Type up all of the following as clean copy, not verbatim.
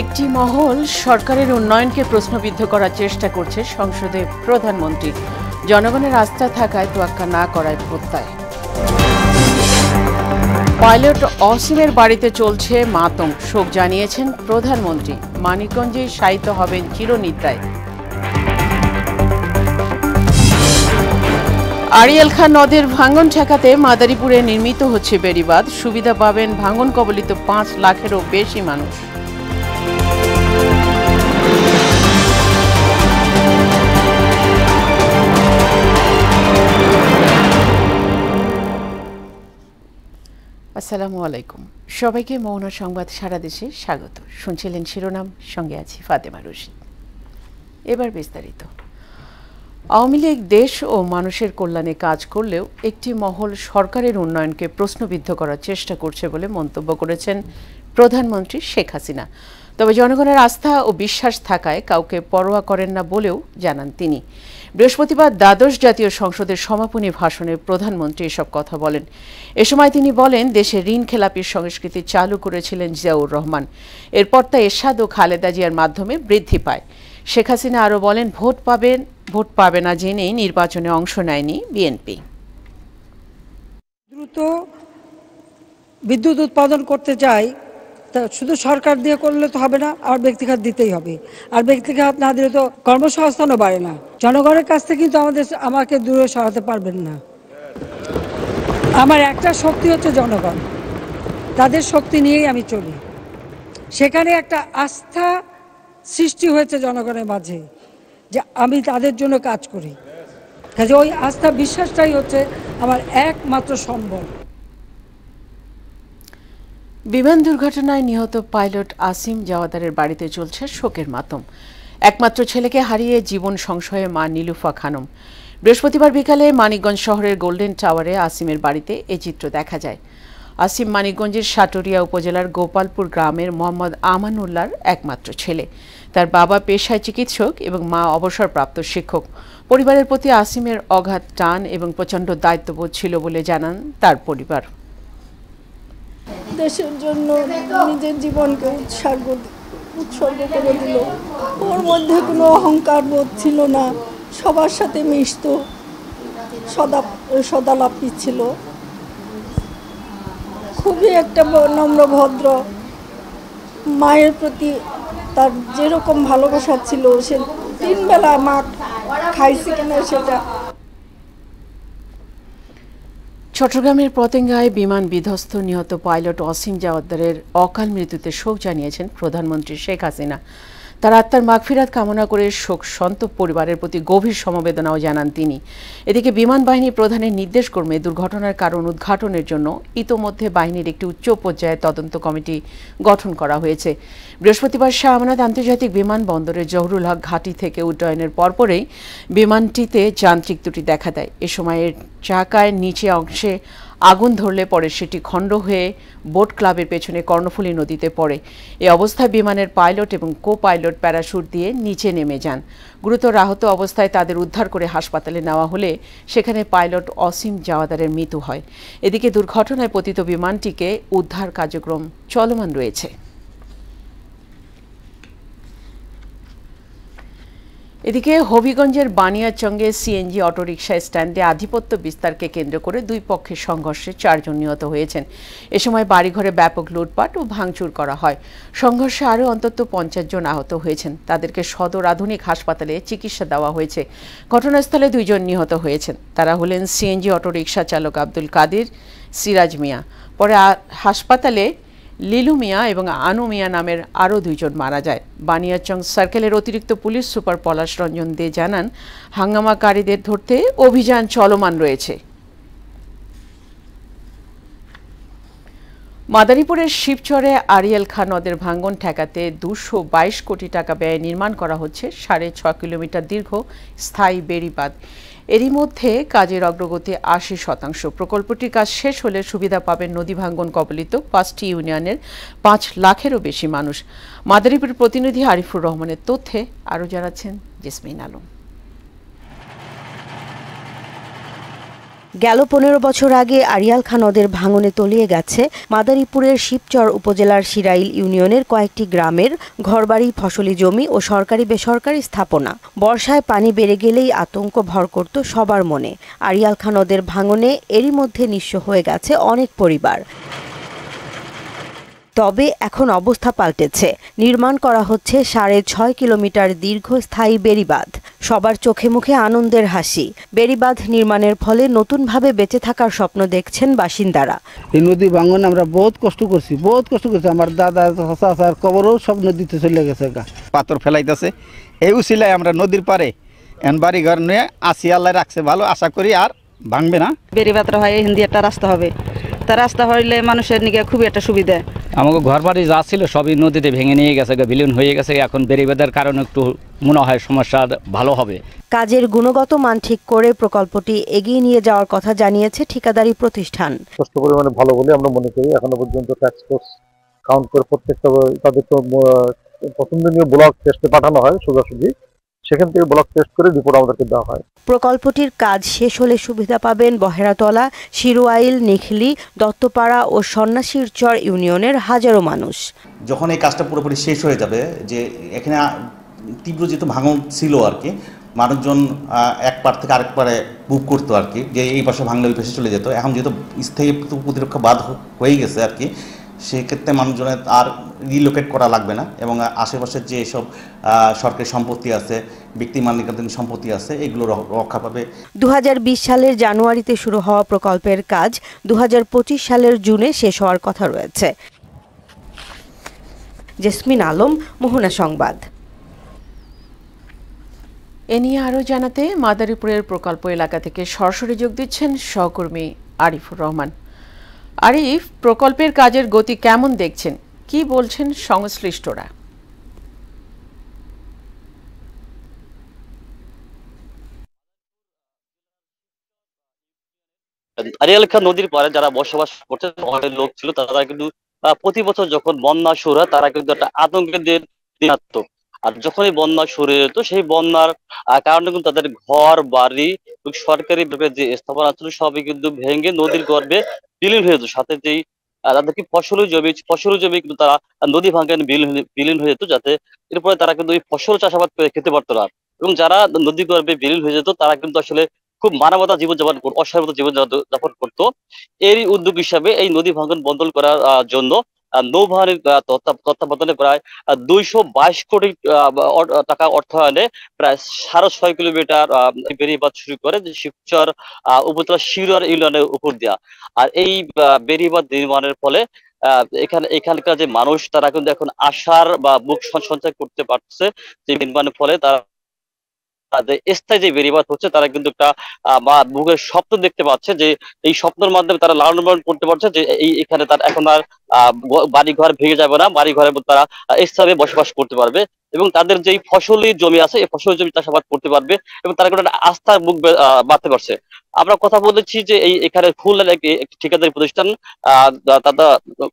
একটি মহল সরকারের উন্নয়নকে প্রশ্নবিদ্ধ করার চেষ্টা করছে সংসদে প্রধানমন্ত্রী। জনগণের আস্থা থাকায় তোয়াক্কা না করায় প্রত্যয়। পাইলট অসীমের বাড়িতে চলছে মাতম, শোক জানিয়েছেন প্রধানমন্ত্রী। মানিকগঞ্জে শায়িত হবেন চিরনিদ্রায়। আড়িয়াল খাঁ নদের ভাঙন ঠেকাতে মাদারীপুরে নির্মিত হচ্ছে বেড়িবাঁধ। সুবিধা পাবেন ভাঙন কবলিত 5 লাখেরও বেশি মানুষ। আসসালামু আলাইকুম, সবাইকে মৌনা সংবাদ সারা দেশে স্বাগত। শুনছিলেন শিরোনাম, সঙ্গে আছি ফাতেমা রশিদ। এবার বিস্তারিত। আওয়ামী লীগ দেশ ও মানুষের কল্যাণে কাজ করলেও একটি মহল সরকারের উন্নয়নকে প্রশ্নবিদ্ধ করার চেষ্টা করছে বলে মন্তব্য করেছেন প্রধানমন্ত্রী শেখ হাসিনা। তবে জনগণের আস্থা ও বিশ্বাস থাকায় কাউকে পরোয়া করেন না বলেও জানান তিনি। বৃহস্পতিবার দ্বাদশ জাতীয় সংসদের সমাপনী ভাষণে প্রধানমন্ত্রী এসব কথা বলেন। এ সময় তিনি বলেন, দেশে ঋণ খেলাপির সংস্কৃতি চালু করেছিলেন জিয়াউর রহমান। এরপর তা এরশাদ ও খালেদা জিয়ার মাধ্যমে বৃদ্ধি পায়। শেখ হাসিনা আরও বলেন, ভোট পাবে না জেনেই নির্বাচনে অংশ নেয়নি বিএনপি। দ্রুত বিদ্যুৎ উৎপাদন করতে চাই, তা শুধু সরকার দিয়ে করলে তো হবে না, আর ব্যক্তিগত দিতেই হবে। আর ব্যক্তিগত না দিলে তো কর্মসংস্থানও বাড়ে না। জনগণের কাছ থেকে কিন্তু আমাকে দূরে সরাতে পারবেন না। আমার একটা শক্তি হচ্ছে জনগণ, তাদের শক্তি নিয়েই আমি চলি। সেখানে একটা আস্থা সৃষ্টি হয়েছে জনগণের মাঝে যে আমি তাদের জন্য কাজ করি। কাজে ওই আস্থা বিশ্বাসটাই হচ্ছে আমার একমাত্র সম্বল। বিমান দুর্ঘটনায় নিহত পাইলট আসিম জাওয়াদারের বাড়িতে চলছে শোকের মাতম। একমাত্র ছেলেকে হারিয়ে জীবন সংশয়ে মা নীলুফা খানম। বৃহস্পতিবার বিকালে মানিকগঞ্জ শহরের গোল্ডেন টাওয়ারে আসিমের বাড়িতে এই চিত্র দেখা যায়। আসিম মানিকগঞ্জের সাটুরিয়া উপজেলার গোপালপুর গ্রামের মোহাম্মদ আমানুল্লাহর একমাত্র ছেলে। তার বাবা পেশায় চিকিৎসক এবং মা অবসরপ্রাপ্ত শিক্ষক। পরিবারের প্রতি আসিমের অগাধ টান এবং প্রচণ্ড দায়িত্ববোধ ছিল বলে জানান তার পরিবার। দেশের জন্য নিজের জীবনকে উৎসর্গ করে দিল। ওর মধ্যে কোনো অহংকার বোধ ছিল না, সবার সাথে মিশত, সদালাপি ছিল। খুবই একটা নম্র ভদ্র। মায়ের প্রতি তার যেরকম ভালোবাসা ছিল, সে 3 বেলা মা খাইছে কিনা সেটা। চট্টগ্রামের পতেঙ্গায় বিমান বিধ্বস্ত নিহত পাইলট অসীম জাওয়াদারের অকাল মৃত্যুতে শোক জানিয়েছেন প্রধানমন্ত্রী শেখ হাসিনা। তার আত্মার মাগফিরাত কামনা করে শোক সন্তপ্ত পরিবারের প্রতি গভীর সমবেদনাও জানান তিনি। এদিকে বিমান বাহিনী প্রধানের নির্দেশ ক্রমে দুর্ঘটনার কারণ উদ্ঘাটনের জন্য ইতোমধ্যে বাহিনীর একটি উচ্চ পর্যায়ের তদন্ত কমিটি গঠন করা হয়েছে। বৃহস্পতিবার শাহ আমানত আন্তর্জাতিক বিমানবন্দরের জহুরুল হক ঘাঁটি থেকে উড্ডয়নের পরপরই বিমানটিতে যান্ত্রিক ত্রুটি দেখা দেয়। এ সময়ের চাকায় নিচে অংশে আগুন ধরলে পরে সেটি খণ্ড হয়ে বোট ক্লাবের পেছনে কর্ণফুলী নদীতে পড়ে। এ অবস্থায় বিমানের পাইলট এবং কো পাইলট প্যারাশুট দিয়ে নিচে নেমে যান। গুরুতর আহত অবস্থায় তাদের উদ্ধার করে হাসপাতালে নেওয়া হলে সেখানে পাইলট অসীম জাওয়াদারের মৃত্যু হয়। এদিকে দুর্ঘটনায় পতিত বিমানটিকে উদ্ধার কার্যক্রম চলমান রয়েছে। এদিকে হবিগঞ্জের বানিয়াচঙ্গে সিএনজি অটোরিকশা স্ট্যান্ডে আধিপত্য বিস্তারকে কেন্দ্র করে দুই পক্ষের সংঘর্ষে 4 জন নিহত হয়েছেন। এ সময় বাড়িঘরে ব্যাপক লুটপাট ও ভাঙচুর করা হয়। সংঘর্ষে আরও অন্তত 50 জন আহত হয়েছেন। তাদেরকে সদর আধুনিক হাসপাতালে চিকিৎসা দেওয়া হয়েছে। ঘটনাস্থলে 2 জন নিহত হয়েছেন। তারা হলেন সিএনজি অটোরিকশা চালক আব্দুল কাদির, সিরাজ মিয়া। পরে হাসপাতালে লিলু মিয়া এবং আনু মিয়া নামের আরও 2 জন মারা যায়। বানিয়াচং সার্কেলের অতিরিক্ত পুলিশ সুপার পলাশ রঞ্জন দে জানান, হাঙ্গামাকারীদের ধরতে অভিযান চলমান রয়েছে। মাদারীপুরের শিবচরে আড়িয়াল খাঁ নদের ভাঙন ঠেকাতে 222 কোটি টাকা ব্যয়ে নির্মাণ করা হচ্ছে 6.5 কিলোমিটার দীর্ঘ স্থায়ী বেড়িবাঁধ। এরই মধ্যে কাজের অগ্রগতি 80%। প্রকল্পটির কাজ শেষ হলে সুবিধা পাবেন নদী ভাঙ্গন কবলিত 5টি ইউনিয়নের 5 লাখেরও বেশি মানুষ। মাদারীপুর প্রতিনিধি আরিফুর রহমানের তথ্যে আরও জানাচ্ছেন জেসমিন আলম। গেল 15 বছর আগে আড়িয়ালখা নদের ভাঙনে তলিয়ে গেছে মাদারীপুরের শিবচর উপজেলার শিরাইল ইউনিয়নের কয়েকটি গ্রামের ঘরবাড়ি, ফসলি জমি ও সরকারি বেসরকারি স্থাপনা। বর্ষায় পানি বেড়ে গেলেই আতঙ্ক ভর করত সবার মনে। আড়িয়ালখা নদের ভাঙনে এরই মধ্যে নিঃস্ব হয়ে গেছে অনেক পরিবার। তবে এখন অবস্থা পাল্টেছে। নির্মাণ করা হচ্ছে 6.5 কিলোমিটার দীর্ঘস্থায়ী বেড়িবাঁধ। সবার চোখে মুখে আনন্দের হাসি। বেড়িবাঁধ নির্মাণের ফলে নতুনভাবে বেঁচে থাকার স্বপ্ন দেখছেন বাসিন্দারা। এই নদী ভাঙনে আমরা বহুত কষ্ট করছি। আমার দাদা চাচার কবরও সব নদীতে চলে গেছে। পাথর ফেলাইতেছে, এই উসিলায় আমরা নদীর পারে এখন বাড়ি ঘর নিয়ে আসি। আল্লাহ রাখছে ভালো, আশা করি আর ভাঙবে না। বেড়িবাঁধ হয় হিন্দি একটা রাস্তা হবে, তা রাস্তা হইলে মানুষের নিকে খুবই একটা সুবিধা। আমাকে ঘর বাড়ি যা ছিল সবই নদীতে ভেঙে নিয়ে গেছে, বিলীন হয়ে গেছে। এখন বেড়িবাঁধের কারণে একটু মনে হয় সমস্যা ভালো হবে। কাজের গুণগত মান ঠিক করে প্রকল্পটি এগিয়ে নিয়ে যাওয়ার কথা জানিয়েছে ঠিকাদারি প্রতিষ্ঠান। কষ্ট পরিমাণে ভালো বলে আমরা মনে করি। এখনো পর্যন্ত ট্যাক্স ফোর্স কাউন্ট করে প্রত্যেকটা তাদের তো পছন্দনীয় ব্লক টেস্টে পাঠানো হয় সোজাসুজি, সেখান থেকে ব্লক টেস্ট করে রিপোর্ট আমাদেরকে দেওয়া হয়। প্রকল্পটির কাজ শেষ হলে সুবিধা পাবেন বহেরাতলা, শিরোয়াইল, নিখলি, দত্তপাড়া ও সন্ন্যাসীরচর ইউনিয়নের হাজারো মানুষ। যখন এই কাজটা পুরোপুরি শেষ হয়ে যাবে, যে এখানে তীব্র যেহেতু ভাঙন ছিল আর কি, মানুষজন এক পার থেকে আরেক পারে বুক করতো আর কি, যে এই পাশে ভাঙলে ওই পাশে চলে যেত। এখন যেহেতু স্থায়ী প্রতিরক্ষা বাঁধ হয়ে গেছে আর কি, সেক্ষেত্রে মানুষজনের আর রিলোকেট করা লাগবে না এবং আশেপাশের যে সব সরকারি সম্পত্তি আছে, ব্যক্তি মালিকানাধীন সম্পত্তি আছে, এগুলো রক্ষা পাবে। 2020 সালের জানুয়ারিতে শুরু হওয়া প্রকল্পের কাজ 2025 সালের জুনে শেষ হওয়ার কথা রয়েছে। জেসমিন আলম, মোহনা সংবাদ। এ নিয়ে আরও জানাতে মাদারীপুরের প্রকল্প এলাকা থেকে সরাসরি যোগ দিচ্ছেন সহকর্মী আরিফুর রহমান। আরিফ, প্রকল্পের কাজের গতি কেমন দেখছেন, কি বলছেন সংশ্লিষ্টরা? আড়িয়ালখা নদীর পারে যারা বসবাস করছে, অনেক লোক ছিল, তারা কিন্তু প্রতি বছর যখন বন্যা শুরু হয় তারা কিন্তু একটা আতঙ্কের দিন থাকতো। আর যখনই বন্যা শুরু হতো, সেই বন্যার কারণে কিন্তু তাদের ঘর বাড়ি সরকারি যে স্থাপনা ছিল সবই কিন্তু ভেঙে নদীর গর্ভে বিলীন হয়ে যেত। সাথে যেই তাদের কি ফসলি জমি কিন্তু তারা নদী ভাঙায় বিলীন হয়ে যেত, যাতে এরপরে তারা কিন্তু ওই ফসল চাষাবাদ করে খেতে পারতো না। এবং যারা নদী গর্ভে বিলীন হয়ে যেত তারা কিন্তু আসলে খুব মানবতা জীবনযাপন অস্বাভাবিক জীবনযাপন করতো। এরই উদ্যোগ হিসাবে এই নদী ভাঙন বন্ধ করার জন্য নৌবাহিনীর তত্ত্বাবধানে প্রায় 222 কোটি টাকা অর্থায়নে প্রায় 6.5 কিলোমিটার বেড়িবাঁধ শুরু করে শিবচর উপজেলা শিরোয়ার ইউনিয়নের উপর দেয়া। আর এই বেড়িবাঁধ নির্মাণের ফলে এখানকার যে মানুষ তারা কিন্তু এখন আশার বা বুক সঞ্চয় করতে পারছে যে নির্মাণের ফলে তারা স্থায়ী যে বেড়িবাঁধ হচ্ছে তারা কিন্তু একটা বুকের স্বপ্ন দেখতে পাচ্ছে, যে এই স্বপ্নের মাধ্যমে তারা লালন পালন করতে পারছে যে এখানে তার এখন আর বাড়ি ঘর ভেঙে যাবে না, বাড়ি ঘরে তারা স্থায়ী বসবাস করতে পারবে এবং তাদের যে ফসলি জমি আছে এই ফসলি জমি চাষাবাদ করতে পারবে এবং তারা একটা আস্থার বুক বাঁধতে পারছে। আমরা কথা বলেছি যে এখানে খুলনার একটি ঠিকাদারি প্রতিষ্ঠান দাদা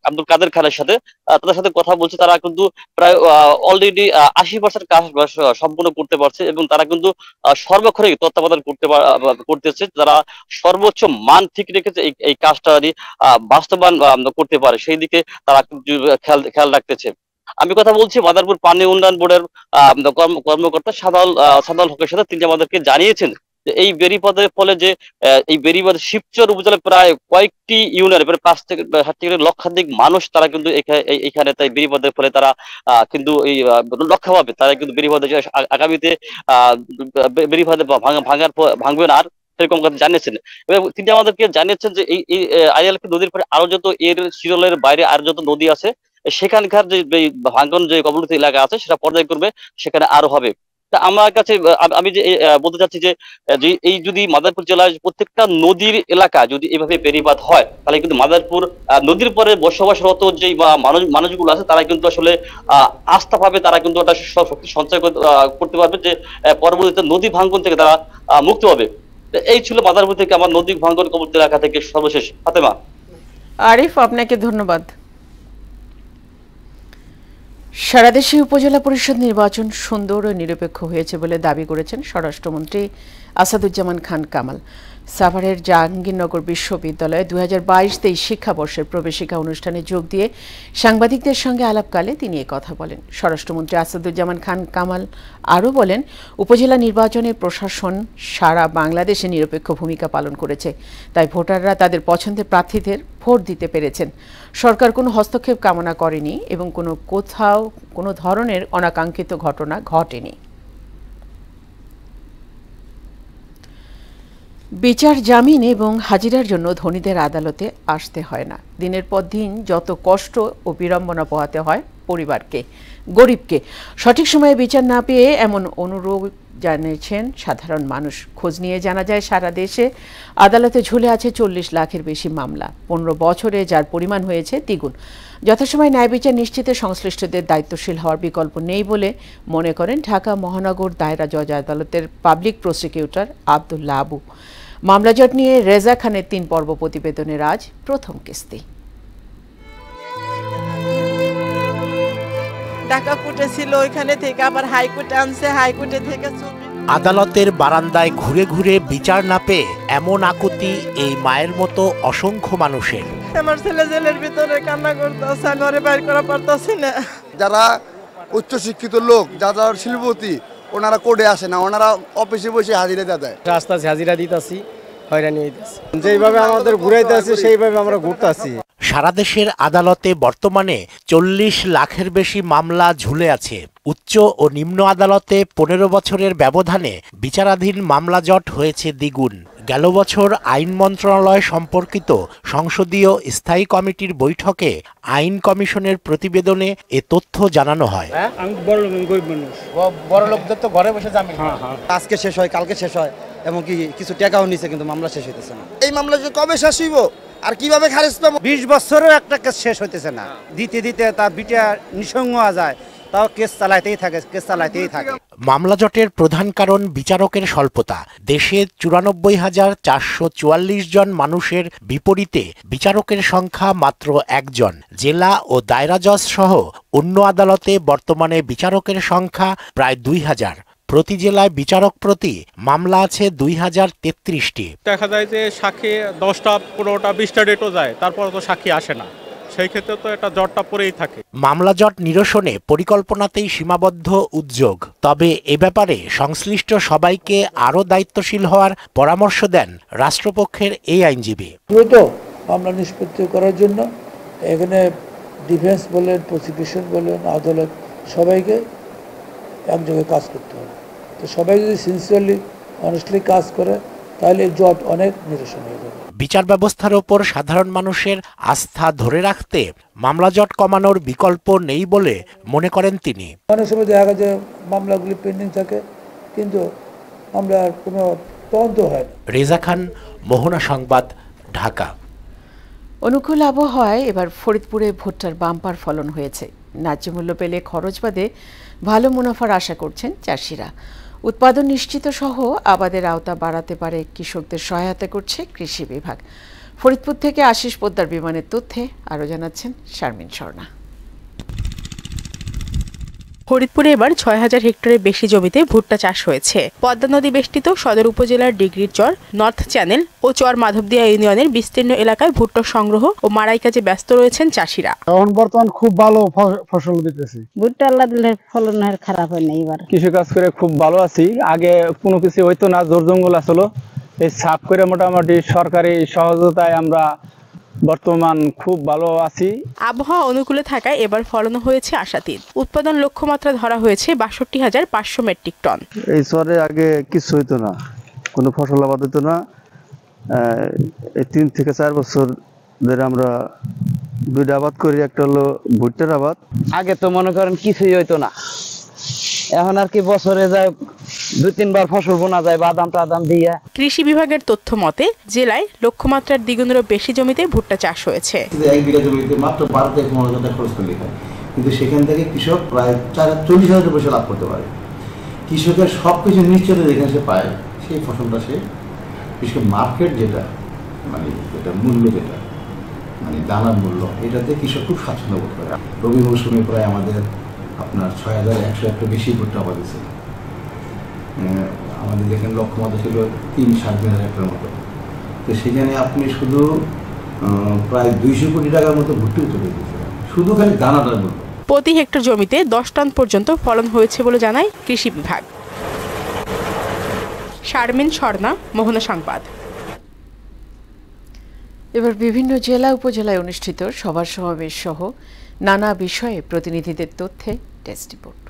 আব্দুল কাদের খানের সাথে, তাদের সাথে কথা বলছি। তারা কিন্তু প্রায় অলরেডি 80% কাজ সম্পূর্ণ করতে পারছে এবং তারা কিন্তু সর্বক্ষণে তত্ত্বাবধান করতেছে, তারা সর্বোচ্চ মান ঠিক রেখেছে এই কাজটা বাস্তবায়ন করতে পারে সেই দিকে তারা খেয়াল রাখতেছে। আমি কথা বলছি মাদারীপুর পানি উন্নয়ন বোর্ডের কর্মকর্তা সাদাল হকের সাথে। তিনি আমাদেরকে জানিয়েছেন যে এই বেড়িবাঁধের ফলে যে এই বেড়িবাঁধ শিবচর উপজেলার প্রায় কয়েকটি ইউনিয়নের প্রায় 5 থেকে 7 লক্ষাধিক মানুষ তারা কিন্তু এখানে তাই বেড়িবাঁধের ফলে তারা কিন্তু এই রক্ষা পাবে। তারা কিন্তু বেড়িবাঁধে আগামীতে বেড়িবাঁধে ভাঙবে না আর সেরকম কথা জানিয়েছেন। এবং তিনি আমাদেরকে জানিয়েছেন যে এই আড়িয়ালখা নদীর পরে আরো যত এর শিরোলের বাইরে আরো যত নদী আছে সেখানকার যে ভাঙন যে কবলিত এলাকা আছে সেটা পর্যায়ক্রমে সেখানে আরো হবে। তা আমার কাছে আমি যে বলতে চাচ্ছি যে এই যদি মাদারীপুর জেলায় প্রত্যেকটা নদীর এলাকা যদি এভাবে বেড়িবাঁধ হয় তাহলে কিন্তু মাদারীপুর নদীর পরে বসবাসরত যে মানুষগুলো আছে তারা কিন্তু আসলে আস্থা পাবে, তারা কিন্তু ওটা সঞ্চয় করতে পারবে যে পরবর্তীতে নদী ভাঙন থেকে তারা মুক্ত হবে। এই ছিল মাদারীপুর থেকে আমার নদী ভাঙন কবলিত এলাকা থেকে সর্বশেষ। ফাতেমা। আরিফ, আপনাকে ধন্যবাদ। সারা দেশে উপজেলা পরিষদ নির্বাচন সুন্দর ও নিরপেক্ষ হয়েছে বলে দাবি করেছেন স্বরাষ্ট্রমন্ত্রী আসাদুজ্জামান খান কামাল। সাভারের জাহাঙ্গীরনগর বিশ্ববিদ্যালয়ে 2022-23 শিক্ষাবর্ষের প্রবেশিকা অনুষ্ঠানে যোগ দিয়ে সাংবাদিকদের সঙ্গে আলাপকালে তিনি কথা বলেন। স্বরাষ্ট্রমন্ত্রী আসাদুজ্জামান খান কামাল আরও বলেন, উপজেলা নির্বাচনে প্রশাসন সারা বাংলাদেশে নিরপেক্ষ ভূমিকা পালন করেছে, তাই ভোটাররা তাদের পছন্দের প্রার্থীদের ভোট দিতে পেরেছেন। সরকার কোনো হস্তক্ষেপ কামনা করেনি এবং কোথাও কোনো ধরনের অনাকাঙ্ক্ষিত ঘটনা ঘটেনি। বিচার, জামিন এবং হাজিরার জন্য ধনীদের আদালতে আসতে হয় না। দিনের পর দিন যত কষ্ট ও বিড়ম্বনা পোহাতে হয় পরিবারকে, গরিবকে। সঠিক সময়ে বিচার না পেয়ে এমন অনুরোধ জানিয়েছেন সাধারণ মানুষ। খোঁজ নিয়ে জানা যায়, সারা দেশে আদালতে ঝুলে আছে 40 লাখের বেশি মামলা। 15 বছরে যার পরিমাণ হয়েছে দ্বিগুণ। যথাসময়ে ন্যায় বিচার নিশ্চিতে সংশ্লিষ্টদের দায়িত্বশীল হওয়ার বিকল্প নেই বলে মনে করেন ঢাকা মহানগর দায়রা জজ আদালতের পাবলিক প্রসিকিউটর আব্দুল্লাহ আবু। মামলা জট নিয়ে রেজা খানের 3 পর্ব প্রতিবেদনের আজ প্রথম কিস্তি। ঢাকা কোর্টে ছিল, ওইখানে থেকে আবার হাইকোর্টে আনছে, হাইকোর্টে থেকে আদালতের বারান্দায় ঘুরে ঘুরে বিচার না পেয়ে এমন আকুতি এই মায়ের মতো অসংখ্য মানুষের। আমার ছেলে জেলের ভিতরে কান্না করতেছে, ঘরে বাইর করা পারতাছি না। যারা উচ্চশিক্ষিত লোক, যারা শিল্পপতি, ওনারা কোর্টে আসে না, ওনারা অফিসে বসে হাজিরা দেয়। রাস্তায় হাজিরা দিতেছি, হয়রানি হইতেছি। যেইভাবে আমাদের ঘুরাইতে আছে সেইভাবে আমরা ঘুরতেছি। সারা দেশের আদালতে বর্তমানে 40 লাখের বেশি মামলা ঝুলে আছে। উচ্চ ও নিম্ন আদালতে 15 বছরের ব্যবধানে বিচারাধীন মামলা জট হয়েছে দ্বিগুণ। গেল বছর আইন মন্ত্রণালয় সম্পর্কিত সংসদীয় স্থায়ী কমিটির বৈঠকে আইন কমিশনের প্রতিবেদনে এ তথ্য জানানো হয়। আমি বড় লোকদের তো ঘরে বসে জামিন, আজকে শেষ হয়, কালকে শেষ হয়, এমনকি কিছু টাকাও নিছে, কিন্তু মামলা শেষ হইতেছে না। এই মামলা যে কবে শেষ হইব আর কিভাবে খারিজ পাবো? 20 বছরও একটা কেস শেষ হইতেছে না। দিতে দিতে তার বিটা নিঃসঙ্গ যায়, তাও কেস চালাইতেই থাকে। মামলা জটের প্রধান কারণ বিচারকের স্বল্পতা। দেশে 94,444 জন মানুষের বিপরীতে বিচারকের সংখ্যা মাত্র 1 জন। জেলা ও দায়রা জজ সহ অন্য আদালতে বর্তমানে বিচারকের সংখ্যা প্রায় 2000। প্রতি জেলায় বিচারক প্রতি মামলা আছে 2033টি। দেখা যায় যে সাক্ষী 10টা 15টা 20টা ডেটও যায়, তারপর তো সাক্ষী আসে না, সেই ক্ষেত্রে তো এটা জটটা পড়েই থাকে। মামলা জট নিরসনে পরিকল্পনাতেই সীমাবদ্ধ উদ্যোগ। তবে এ ব্যাপারে সংশ্লিষ্ট সবাইকে আরও দায়িত্বশীল হওয়ার পরামর্শ দেন রাষ্ট্রপক্ষের এই আইনজীবী। দ্রুত মামলা নিষ্পত্তি করার জন্য এখানে ডিফেন্স বলেন, প্রসিকিউশন বলেন, আদালত সবাইকে এক জায়গায় কাজ করতে হবে। তো সবাই যদি সিনসিয়ারলি অনেস্টলি কাজ করে, তাহলে জট অনেক নিরসন হয়ে যাবে। বিচার ব্যবস্থার ওপর সাধারণ মানুষের আস্থা ধরে রাখতে মামলা জট কমানোর বিকল্প নেই বলে মনে করেন তিনি। অনেক সময় দেখা যায় মামলাগুলি পেন্ডিং থাকে, কিন্তু মামলার কোনো তদন্ত হয় না। রেজা খান, মোহনা সংবাদ, ঢাকা। অনুকূল আবহাওয়ায় এবার ফরিদপুরে ভুট্টার বাম্পার ফলন হয়েছে। ন্যায্য মূল্য পেলে খরচ বাদে ভালো মুনাফার আশা করছেন চাষিরা। উৎপাদন নিশ্চিত সহ আবাদের আওতা বাড়াতে পারে কৃষকদের সহায়তা করছে কৃষি বিভাগ। ফরিদপুর থেকে আশিস পোদ্দার বিমানের তথ্যে আরও জানাচ্ছেন শারমিন স্বর্ণা। ফরিদপুরে এবার 6000 হেক্টরের বেশি জমিতে ভুট্টা চাষ হয়েছে। পদ্মা নদী বেষ্টিত সদর উপজেলার ডিগ্রির চর, নর্থ চ্যানেল ও চর মাধবদিয়া ইউনিয়নের বিস্তীর্ণ এলাকায় ভুট্টা সংগ্রহ ও মাড়াই কাজে ব্যস্ত রয়েছেন চাষিরা। এখন বর্তমান খুব ভালো ফসল দিতেছি। ভুট্টা আল্লাহ ফলন খারাপ হয় না। এবার কৃষি কাজ করে খুব ভালো আছি। আগে কোনো কিছু হইতো না, জোর জঙ্গল আসলো, এই সাফ করে মোটামুটি সরকারি সহযোগিতায় আমরা বর্তমান খুব ভালো আছি। আবহাওয়া অনুকূলে থাকায় এবার ফলন হয়েছে আশাতীত। উৎপাদন লক্ষ্যমাত্রা ধরা হয়েছে ৬২,৫০০ মেট্রিক টন। এই চরে আগে কিছু হইতো না, কোনো ফসল আবাদ হইতো না। এই 3 থেকে 4 বছর ধরে আমরা 2টা আবাদ করি। একটা হলো ভুট্টার আবাদ। আগে তো মনে করেন কিছুই হইতো না, এখন আর কি বছরে যায় 2-3 বার ফসল বোনা যায় বাদাম টাদাম দিয়ে। কৃষি বিভাগের তথ্য মতে জেলায় লক্ষ্যমাত্রার দ্বিগুণেরও বেশি জমিতে ভুট্টা চাষ হয়েছে। 1 বিঘা জমিতে মাত্র 12 থেকে 15 হাজার টাকা খরচ করলে হয়, কিন্তু সেখান থেকে কৃষক প্রায় 40,000 টাকা লাভ করতে পারে। কৃষকের সবকিছু নিশ্চয়তা যেখানে সে পায়, সেই ফসলটা সে কৃষকের মার্কেট যেটা মানে যেটা মূল্য, যেটা মানে দানার মূল্য, এটাতে কৃষক খুব স্বাচ্ছন্দ্য বোধ করে। রবি মৌসুমে প্রায় আমাদের আপনার 6100 একটু বেশি ভুট্টা আবাদ হয়েছে। আমাদের যেখানে লক্ষ্যমাত্রা ছিল 3-3.5 হেক্টর মতো, তো সেখানে আপনি শুধু প্রায় 200 কোটি টাকার মতো ভুট্টি চলে গেছিলেন শুধু খালি দানাটার মতো। প্রতি হেক্টর জমিতে 10 টন পর্যন্ত ফলন হয়েছে বলে জানায় কৃষি বিভাগ। শারমিন স্বর্ণা, মোহনা সংবাদ। এবার বিভিন্ন জেলা উপজেলায় অনুষ্ঠিত সভা সমাবেশ সহ নানা বিষয়ে প্রতিনিধিদের তথ্যে টেস্ট রিপোর্ট।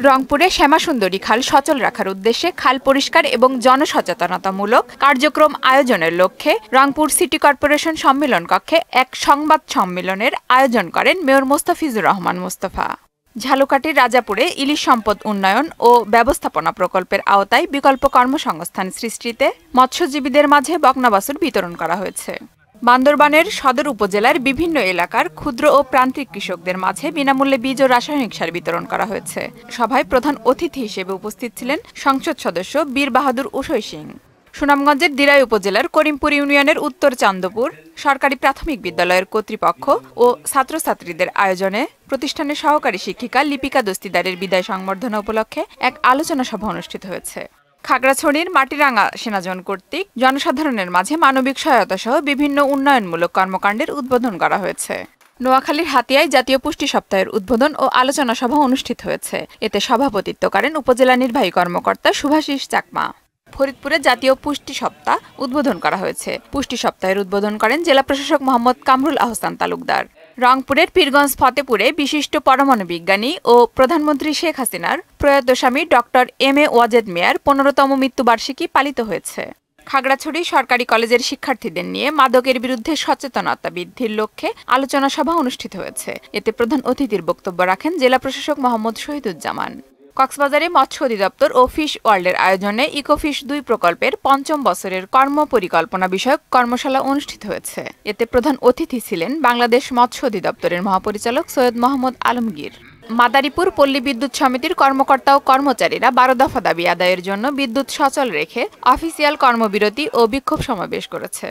রংপুরে শ্যামাসুন্দরী খাল সচল রাখার উদ্দেশ্যে খাল পরিষ্কার এবং জনসচেতনতামূলক কার্যক্রম আয়োজনের লক্ষ্যে রংপুর সিটি কর্পোরেশন সম্মেলন কক্ষে এক সংবাদ সম্মেলনের আয়োজন করেন মেয়র মোস্তাফিজুর রহমান মোস্তফা। ঝালকাঠির রাজাপুরে ইলিশ সম্পদ উন্নয়ন ও ব্যবস্থাপনা প্রকল্পের আওতায় বিকল্প কর্মসংস্থান সৃষ্টিতে মৎস্যজীবীদের মাঝে বকনাবাছুর বিতরণ করা হয়েছে। বান্দরবানের সদর উপজেলার বিভিন্ন এলাকার ক্ষুদ্র ও প্রান্তিক কৃষকদের মাঝে বিনামূল্যে বীজ ও রাসায়নিক সার বিতরণ করা হয়েছে। সভায় প্রধান অতিথি হিসেবে উপস্থিত ছিলেন সংসদ সদস্য বীর বাহাদুর উষয় সিং। সুনামগঞ্জের দিরাই উপজেলার করিমপুর ইউনিয়নের উত্তর চান্দপুর সরকারি প্রাথমিক বিদ্যালয়ের কর্তৃপক্ষ ও ছাত্রছাত্রীদের আয়োজনে প্রতিষ্ঠানের সহকারী শিক্ষিকা লিপিকা দস্তিদারের বিদায় সংবর্ধনা উপলক্ষে এক আলোচনা সভা অনুষ্ঠিত হয়েছে। খাগড়াছড়ির মাটিরাঙ্গা সেনাজোন কর্তৃক জনসাধারণের মাঝে মানবিক সহায়তা সহ বিভিন্ন উন্নয়নমূলক কর্মকাণ্ডের উদ্বোধন করা হয়েছে। নোয়াখালীর হাতিয়ায় জাতীয় পুষ্টি সপ্তাহের উদ্বোধন ও আলোচনা সভা অনুষ্ঠিত হয়েছে। এতে সভাপতিত্ব করেন উপজেলা নির্বাহী কর্মকর্তা শুভাশিস চাকমা। ফরিদপুরে জাতীয় পুষ্টি সপ্তাহ উদ্বোধন করা হয়েছে। পুষ্টি সপ্তাহের উদ্বোধন করেন জেলা প্রশাসক মোহাম্মদ কামরুল আহসান তালুকদার। রংপুরের পীরগঞ্জ ফতেপুরে বিশিষ্ট পরমাণু বিজ্ঞানী ও প্রধানমন্ত্রী শেখ হাসিনার প্রয়াত স্বামী ডক্টর এম.এ. ওয়াজেদ মিয়ার 15তম মৃত্যুবার্ষিকী পালিত হয়েছে। খাগড়াছড়ি সরকারি কলেজের শিক্ষার্থীদের নিয়ে মাদকের বিরুদ্ধে সচেতনতা বৃদ্ধির লক্ষ্যে আলোচনা সভা অনুষ্ঠিত হয়েছে। এতে প্রধান অতিথির বক্তব্য রাখেন জেলা প্রশাসক মোহাম্মদ শহীদুজ্জামান। কক্সবাজারে মৎস্য অধিদপ্তর ও ফিশ ওয়ার্ল্ডের আয়োজনে ইকোফিশ 2 প্রকল্পের 5ম বছরের কর্ম পরিকল্পনা বিষয়ক কর্মশালা অনুষ্ঠিত হয়েছে। এতে প্রধান অতিথি ছিলেন বাংলাদেশ মৎস্য অধিদপ্তরের মহাপরিচালক সৈয়দ মোহাম্মদ আলমগীর। মাদারীপুর পল্লী বিদ্যুৎ সমিতির কর্মকর্তা ও কর্মচারীরা 12 দফা দাবি আদায়ের জন্য বিদ্যুৎ সচল রেখে অফিসিয়াল কর্মবিরতি ও বিক্ষোভ সমাবেশ করেছে।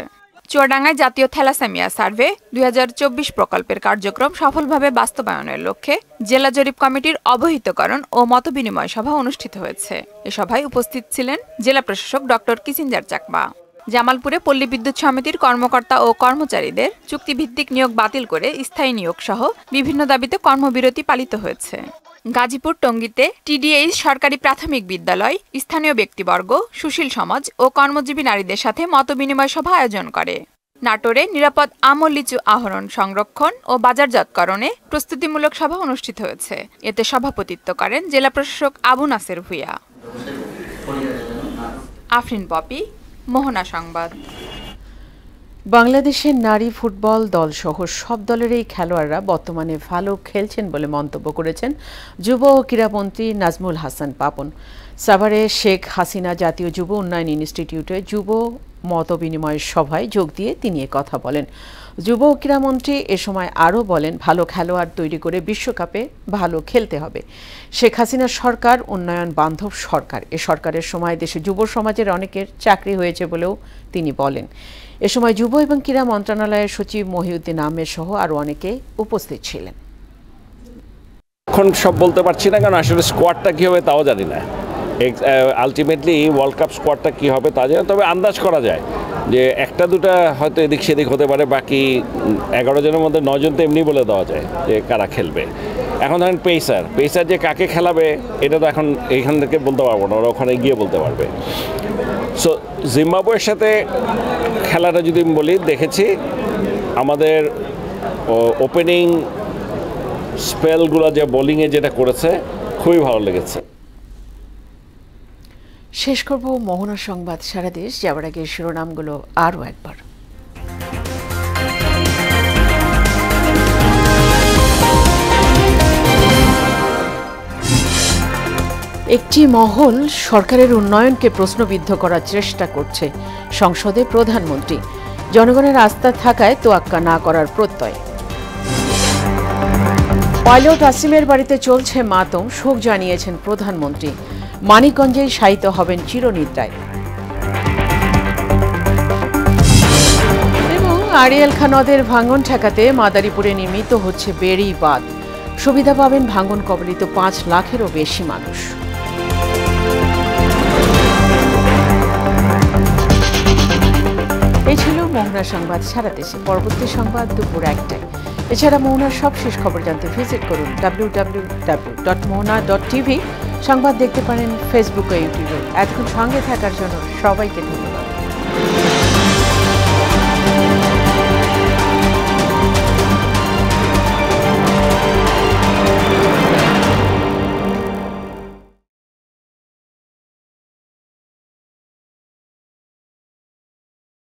চুয়াডাঙ্গায় জাতীয় থ্যালাসেমিয়া সার্ভে 2024 প্রকল্পের কার্যক্রম সফলভাবে বাস্তবায়নের লক্ষ্যে জেলা জরিপ কমিটির অবহিতকরণ ও মতবিনিময় সভা অনুষ্ঠিত হয়েছে। এ সভায় উপস্থিত ছিলেন জেলা প্রশাসক ডক্টর কিচিঞ্জার চাকমা। জামালপুরে পল্লী বিদ্যুৎ সমিতির কর্মকর্তা ও কর্মচারীদের চুক্তিভিত্তিক নিয়োগ বাতিল করে স্থায়ী নিয়োগ সহ বিভিন্ন দাবিতে কর্মবিরতি পালিত হয়েছে। গাজীপুর টঙ্গীতে টিডিএইচ সরকারি প্রাথমিক বিদ্যালয় স্থানীয় ব্যক্তিবর্গ, সুশীল সমাজ ও কর্মজীবী নারীদের সাথে মতবিনিময় সভা আয়োজন করে। নাটোরে নিরাপদ আম ও লিচু আহরণ, সংরক্ষণ ও বাজারজাতকরণে প্রস্তুতিমূলক সভা অনুষ্ঠিত হয়েছে। এতে সভাপতিত্ব করেন জেলা প্রশাসক আবু নাসের ভূঁইয়া। আফরিন পপি, মোহনা সংবাদ। বাংলাদেশের নারী ফুটবল দল সহ সব দলেরই খেলোয়াড়রা বর্তমানে ভালো খেলছেন বলে মন্তব্য করেছেন যুব ও ক্রীড়ামন্ত্রী নাজমুল হাসান পাপন। সাভারে শেখ হাসিনা জাতীয় যুব উন্নয়ন ইনস্টিটিউটে যুব মতবিনিময় সভায় যোগ দিয়ে তিনি কথা বলেন। যুব ও ক্রীড়ামন্ত্রী এ সময় আরও বলেন, ভালো খেলোয়াড় তৈরি করে বিশ্বকাপে ভালো খেলতে হবে। শেখ হাসিনার সরকার উন্নয়ন বান্ধব সরকার। এ সরকারের সময় দেশে যুব সমাজের অনেকের চাকরি হয়েছে বলেও তিনি বলেন। এ সময় যুব এবং ক্রীড়া মন্ত্রণালয়ের সচিব মহিউদ্দিন আহমেদ সহ আরও অনেকে উপস্থিত ছিলেন। এখন সব বলতে পারছি না, কারণ আসলে স্কোয়াডটা কী হবে তাও জানি না। আলটিমেটলি ওয়ার্ল্ড কাপ স্কোয়াডটা কী হবে তা জানি, তবে আন্দাজ করা যায় যে একটা দুটা হয়তো এদিক সেদিক হতে পারে, বাকি 11 জনের মধ্যে 9 জন তো এমনি বলে দেওয়া যায় যে কারা খেলবে। এখন ধরেন পেসার যে কাকে খেলাবে এটা তো এখন এইখান থেকে বলতে পারবো না, ওরা ওখানে গিয়ে বলতে পারবে। সো জিম্বাবুয়ের সাথে খেলাটা যদি আমি বলি, দেখেছি আমাদের ওপেনিং স্পেলগুলো যে বোলিংয়ে যেটা করেছে খুবই ভালো লেগেছে। শেষ করব মোহনা সংবাদ সারা দেশ যাওয়ার আগে শিরোনামগুলো আরও একবার। একটি মহল সরকারের উন্নয়নকে প্রশ্নবিদ্ধ করার চেষ্টা করছে। সংসদে প্রধানমন্ত্রী জনগণের আস্থা থাকায় তোয়াক্কা না করার প্রত্যয়। পাইলট আসিমের বাড়িতে চলছে মাতম, শোক জানিয়েছেন প্রধানমন্ত্রী। মানিকগঞ্জেই শায়িত হবেন চিরনিদ্রায়। এবং আড়িয়াল খাঁ নদের ভাঙন ঠেকাতে মাদারীপুরে নির্মিত হচ্ছে বেড়ি বাঁধ। সুবিধা পাবেন ভাঙন কবলিত 5 লাখেরও বেশি মানুষ। এই ছিল মোহনা সংবাদ সারা দেশে। পরবর্তী সংবাদ দুপুর 1টায়। এছাড়া মোহনার সবশেষ খবর জানতে ভিজিট করুন www.mohna.tv। সংবাদ দেখতে পারেন ফেসবুক ও ইউটিউবে। এতক্ষণ সঙ্গে থাকার জন্য সবাইকে ধন্যবাদ।